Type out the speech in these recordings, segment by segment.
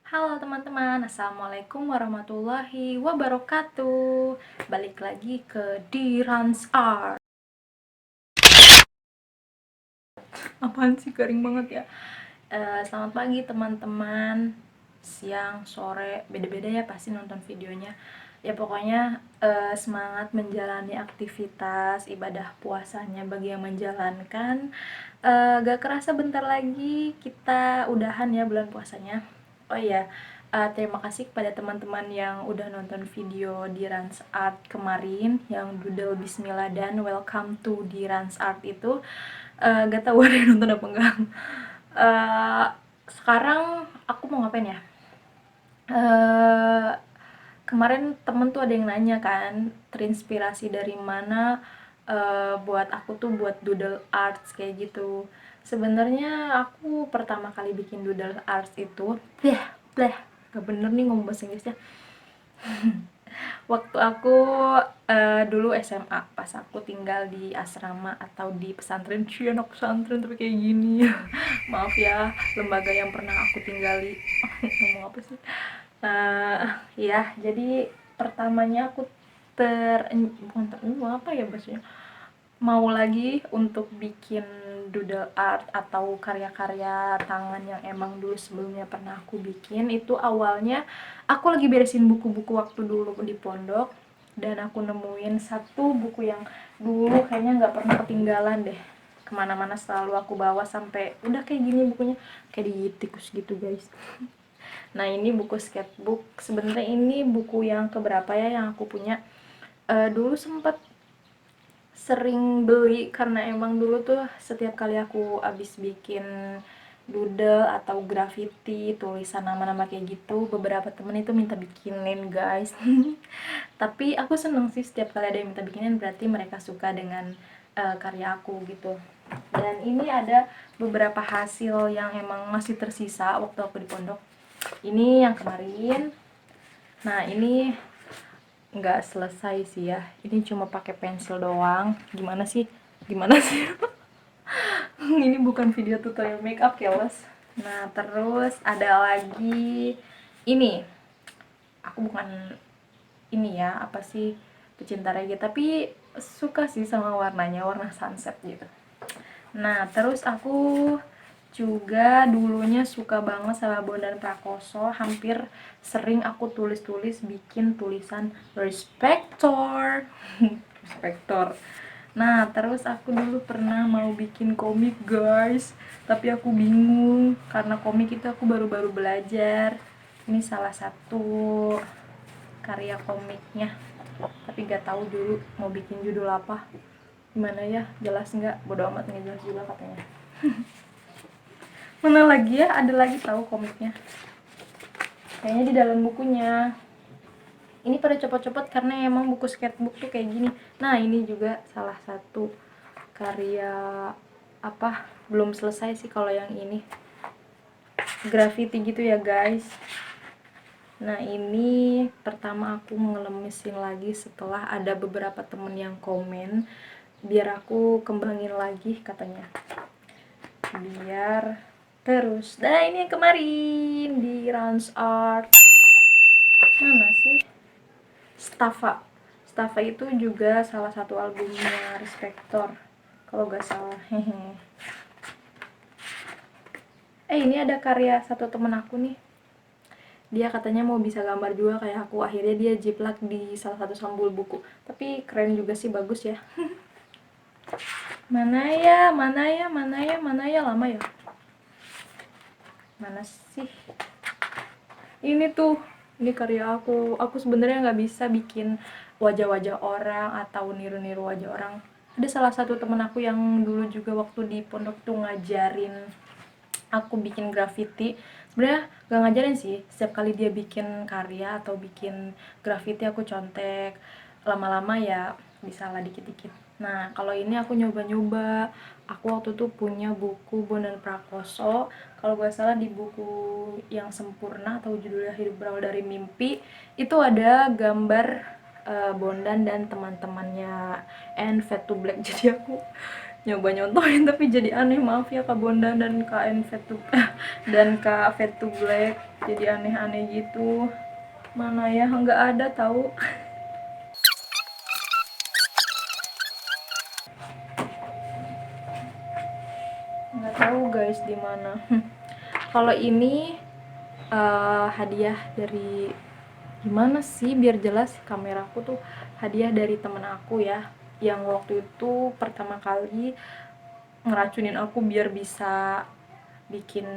Halo teman-teman, Assalamualaikum warahmatullahi wabarakatuh. Balik lagi ke Dirans Art. Apaan sih, garing banget ya. Selamat pagi teman-teman. Siang, sore, beda-beda ya pasti nonton videonya. Ya pokoknya semangat menjalani aktivitas ibadah puasanya bagi yang menjalankan. Gak kerasa bentar lagi kita udahan ya bulan puasanya. Oh iya, terima kasih kepada teman-teman yang udah nonton video di Rans Art kemarin yang doodle bismillah dan welcome to di Rans Art itu. Gak tahu ada yang nonton apa enggak. Eh, Sekarang aku mau ngapain ya? Eh, Kemarin temen tuh ada yang nanya kan, terinspirasi dari mana buat aku tuh buat doodle arts kayak gitu. Sebenarnya aku pertama kali bikin doodle arts itu, bleh, gak bener nih ngomong bahasa Inggrisnya. Waktu aku dulu SMA, pas aku tinggal di asrama atau di pesantren, anak pesantren tapi kayak gini. Maaf ya, lembaga yang pernah aku tinggali. Ngomong apa sih? Ya, jadi pertamanya aku bukan apa ya bahasanya, mau lagi untuk bikin doodle art atau karya-karya tangan yang emang dulu sebelumnya pernah aku bikin. Itu awalnya aku lagi beresin buku-buku waktu dulu di pondok, dan aku nemuin satu buku yang dulu kayaknya nggak pernah ketinggalan deh, kemana-mana selalu aku bawa sampai udah kayak gini bukunya, kayak di tikus gitu guys. Nah ini buku sketchbook, sebenarnya ini buku yang keberapa ya yang aku punya. Dulu sempet sering beli karena emang dulu tuh setiap kali aku abis bikin doodle atau graffiti tulisan nama-nama kayak gitu, beberapa temen itu minta bikinin guys. Tapi aku seneng sih setiap kali ada yang minta bikinin, berarti mereka suka dengan karya aku gitu. Dan ini ada beberapa hasil yang emang masih tersisa waktu aku di pondok. Ini yang kemarin. Nah ini nggak selesai sih ya, ini cuma pakai pensil doang. Gimana sih ini bukan video tutorial makeup keles. Nah terus ada lagi ini, aku bukan ini ya apa sih pecinta reggae, tapi suka sih sama warnanya, warna sunset gitu. Nah terus aku juga dulunya suka banget sama Bondan Prakoso, hampir sering aku tulis-tulis bikin tulisan respector. Respector. Nah terus aku dulu pernah mau bikin komik guys, tapi aku bingung karena komik itu aku baru-baru belajar. Ini salah satu karya komiknya, tapi gak tahu dulu mau bikin judul apa. Gimana ya, jelas nggak? Bodo amat, nggak jelas juga katanya. Mana lagi ya, ada lagi tahu komiknya, kayaknya di dalam bukunya. Ini pada copot-copot karena emang buku sketchbook tuh kayak gini. Nah ini juga salah satu karya apa, belum selesai sih kalau yang ini, graffiti gitu ya guys. Nah ini pertama aku ngelemisin lagi setelah ada beberapa temen yang komen biar aku kembangin lagi katanya, biar terus. Nah ini yang kemarin di Rounds Art, mana sih, Staffa. Staffa itu juga salah satu albumnya Respector kalau gak salah. Ini ada karya satu temen aku nih, dia katanya mau bisa gambar juga kayak aku, akhirnya dia jiplak di salah satu sampul buku, tapi keren juga sih, bagus ya. Mana ya, lama ya, mana sih ini tuh. Ini karya aku sebenarnya nggak bisa bikin wajah-wajah orang atau niru-niru wajah orang. Ada salah satu temen aku yang dulu juga waktu di pondok tuh ngajarin aku bikin graffiti. Sebenarnya gak ngajarin sih, setiap kali dia bikin karya atau bikin graffiti aku contek, lama-lama ya bisa lah dikit-dikit. Nah kalau ini aku nyoba-nyoba. Aku waktu itu punya buku Bondan Prakoso, kalau gak salah di buku yang sempurna atau judulnya Hidup Berawal Dari Mimpi, itu ada gambar Bondan dan teman-temannya and Fade to Black. Jadi aku nyoba nyontohin tapi jadi aneh, maaf ya Kak Bondan dan Kak Envetu dan Kak Vetu Black, jadi aneh-aneh gitu. Mana ya, nggak ada tahu. Nggak tahu guys di mana. Kalau ini hadiah dari, gimana sih biar jelas kameraku tuh, hadiah dari temen aku ya, yang waktu itu pertama kali ngeracunin aku biar bisa bikin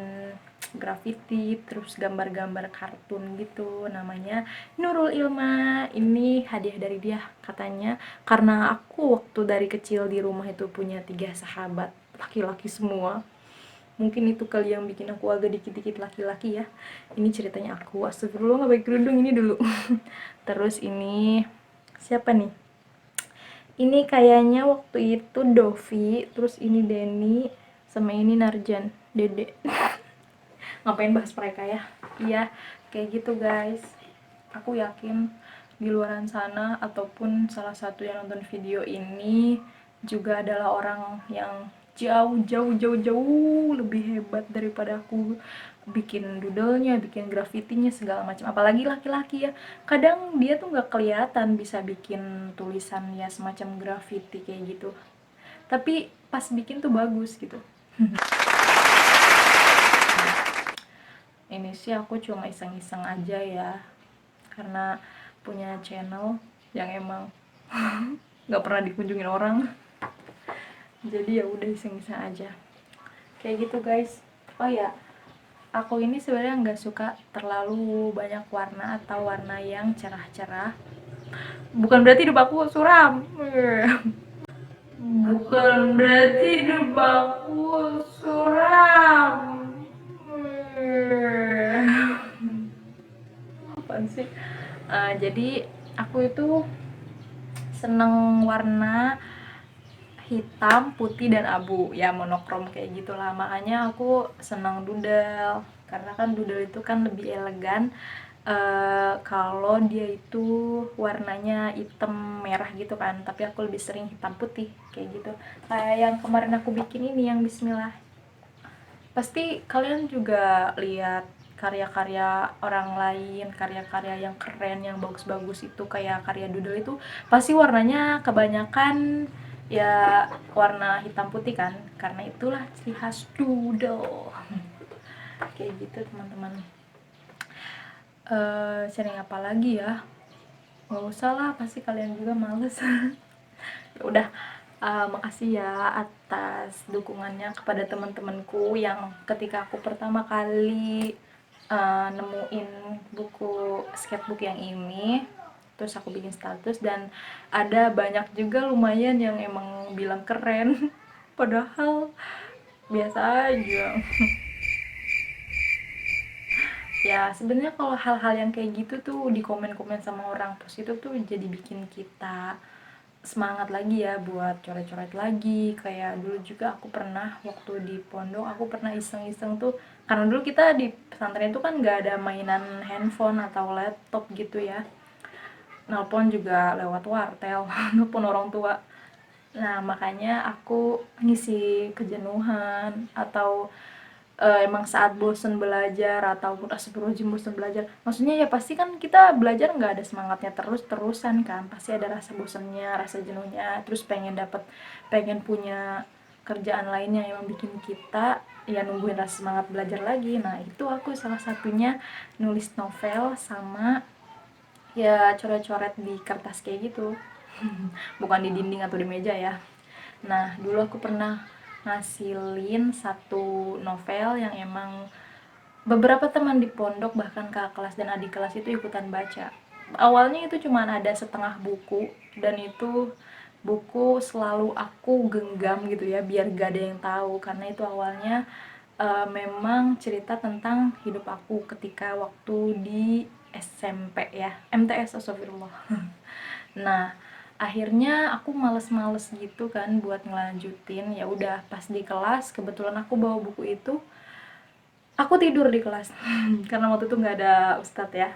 graffiti terus gambar-gambar kartun gitu. Namanya Nurul Ilma. Ini hadiah dari dia katanya, karena aku waktu dari kecil di rumah itu punya 3 sahabat laki-laki semua. Mungkin itu kali yang bikin aku agak dikit-dikit laki-laki ya. Ini ceritanya aku, astagfirullah nggak pakai kerudung ini dulu. Terus ini siapa nih? Ini kayaknya waktu itu Dovi, terus ini Denny, sama ini Narjan, Dede. Ngapain bahas mereka ya? Iya, kayak gitu guys. Aku yakin di luaran sana ataupun salah satu yang nonton video ini juga adalah orang yang jauh lebih hebat daripada aku, bikin doodle-nya, bikin grafitinya segala macam. Apalagi laki-laki ya, kadang dia tuh nggak kelihatan bisa bikin tulisan ya semacam grafiti kayak gitu, tapi pas bikin tuh bagus gitu. Ini sih aku cuma iseng-iseng aja ya, karena punya channel yang emang nggak pernah dikunjungin orang, jadi ya udah iseng-iseng aja kayak gitu guys. Oh ya, aku ini sebenarnya nggak suka terlalu banyak warna atau warna yang cerah-cerah. Bukan berarti hidup aku suram. Bukan berarti hidup aku suram. Apaan sih? Jadi aku itu seneng warna hitam, putih, dan abu ya, monokrom kayak gitulah. Makanya aku senang doodle, karena kan doodle itu kan lebih elegan kalau dia itu warnanya hitam merah gitu kan, tapi aku lebih sering hitam putih kayak gitu. Kayak yang kemarin aku bikin ini yang bismillah, pasti kalian juga lihat karya-karya orang lain, karya-karya yang keren, yang bagus-bagus itu, kayak karya doodle itu pasti warnanya kebanyakan ya warna hitam putih kan, karena itulah ciri khas doodle. Kayak gitu teman-teman. Sering apa lagi ya, nggak usah lah, pasti kalian juga males. Ya udah, makasih ya atas dukungannya kepada teman-temanku yang ketika aku pertama kali nemuin buku sketchbook yang ini, terus aku bikin status, dan ada banyak juga lumayan yang emang bilang keren padahal biasa aja. Ya sebenarnya kalau hal-hal yang kayak gitu tuh di komen-komen sama orang positif tuh jadi bikin kita semangat lagi ya buat coret-coret lagi. Kayak dulu juga aku pernah waktu di pondok, aku pernah iseng-iseng tuh, karena dulu kita di pesantren itu kan nggak ada mainan handphone atau laptop gitu ya, nelpon juga lewat wartel, nelpon orang tua. Nah makanya aku ngisi kejenuhan atau emang saat bosen belajar ataupun astagfirullahaladzim bosen belajar, maksudnya ya pasti kan kita belajar nggak ada semangatnya terus-terusan kan, pasti ada rasa bosennya, rasa jenuhnya, terus pengen punya kerjaan lain yang emang bikin kita ya nungguin rasa semangat belajar lagi. Nah itu aku salah satunya nulis novel sama ya coret-coret di kertas kayak gitu. Bukan di dinding atau di meja ya. Nah dulu aku pernah ngasilin satu novel yang emang beberapa teman di pondok bahkan kakak kelas dan adik kelas itu ikutan baca. Awalnya itu cuma ada setengah buku, dan itu buku selalu aku genggam gitu ya biar gak ada yang tahu, karena itu awalnya memang cerita tentang hidup aku ketika waktu di SMP ya, MTS, astagfirullah. Nah akhirnya aku males-males gitu kan buat ngelanjutin. Ya udah pas di kelas kebetulan aku bawa buku itu, aku tidur di kelas. Karena waktu itu nggak ada ustadz ya,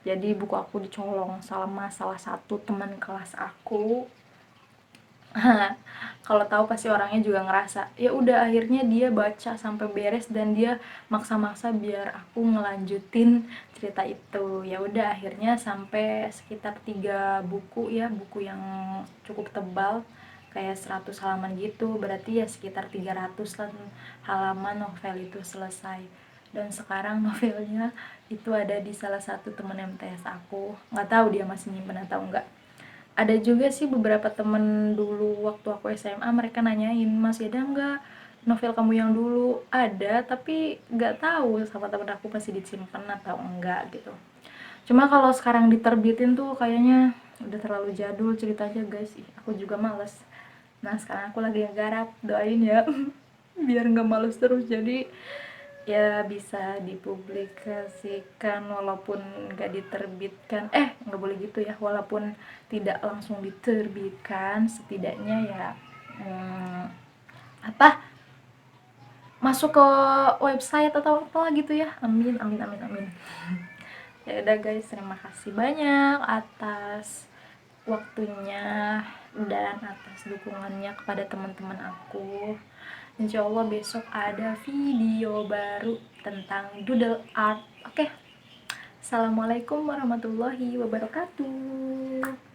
jadi buku aku dicolong sama salah satu teman kelas aku. Kalau tahu pasti orangnya juga ngerasa ya udah, akhirnya dia baca sampai beres dan dia maksa-maksa biar aku ngelanjutin cerita itu. Ya udah, akhirnya sampai sekitar 3 buku ya, buku yang cukup tebal kayak 100 halaman gitu, berarti ya sekitar 300 halaman novel itu selesai. Dan sekarang novelnya itu ada di salah satu temen MTS aku, nggak tahu dia masih nyimpen atau enggak. Ada juga sih beberapa temen dulu waktu aku SMA, mereka nanyain, masih ada nggak novel kamu yang dulu? Ada, tapi nggak tahu sama temen aku masih disimpan atau enggak gitu. Cuma kalau sekarang diterbitin tuh kayaknya udah terlalu jadul ceritanya guys. Ih, aku juga males. Nah sekarang aku lagi ngegarap, doain ya biar nggak males terus, jadi ya bisa dipublikasikan walaupun nggak diterbitkan, nggak boleh gitu ya, walaupun tidak langsung diterbitkan, setidaknya ya hmm, apa, masuk ke website atau apa gitu ya. Amin amin amin amin. Ya udah guys, terima kasih banyak atas waktunya dan atas dukungannya kepada teman-teman aku. Insya Allah besok ada video baru tentang doodle art. Oke, Assalamualaikum warahmatullahi wabarakatuh.